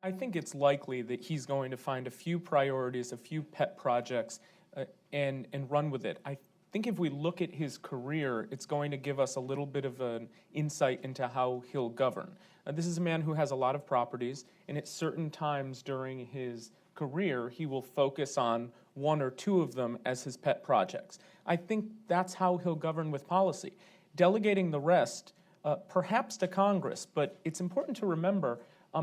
I think it's likely that he's going to find a few priorities, a few pet projects, and run with it. I think if we look at his career, it's going to give us a little bit of an insight into how he'll govern. This is a man who has a lot of properties, and at certain times during his career, he will focus on one or two of them as his pet projects. I think that's how he'll govern with policy. Delegating the rest, perhaps to Congress, but it's important to remember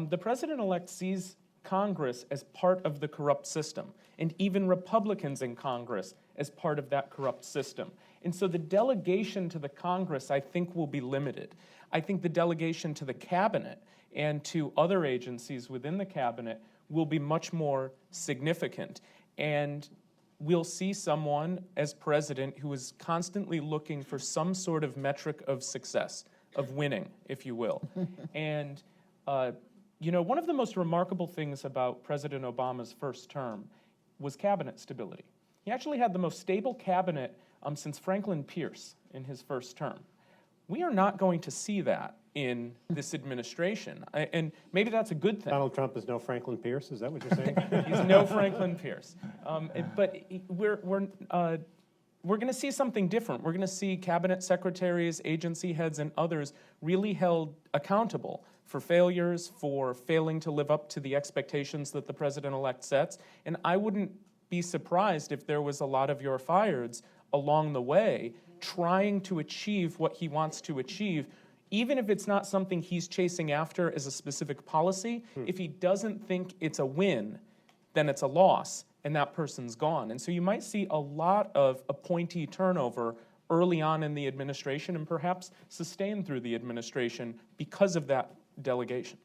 the president-elect sees Congress as part of the corrupt system, and even Republicans in Congress as part of that corrupt system. And so the delegation to the Congress, I think, will be limited. I think the delegation to the cabinet and to other agencies within the cabinet will be much more significant. And we'll see someone as president who is constantly looking for some sort of metric of success, of winning, if you will. And you know, one of the most remarkable things about President Obama's first term was cabinet stability. He actually had the most stable cabinet since Franklin Pierce in his first term. We are not going to see that in this administration, and maybe that's a good thing. Donald Trump is no Franklin Pierce, is that what you're saying? He's no Franklin Pierce. But we're going to see something different. We're going to see cabinet secretaries, agency heads, and others really held accountable for failures, for failing to live up to the expectations that the president-elect sets. And I wouldn't be surprised if there was a lot of your fireds along the way trying to achieve what he wants to achieve, even if it's not something he's chasing after as a specific policy. If he doesn't think it's a win, then it's a loss, and that person's gone. And so you might see a lot of appointee turnover early on in the administration and perhaps sustained through the administration because of that delegation.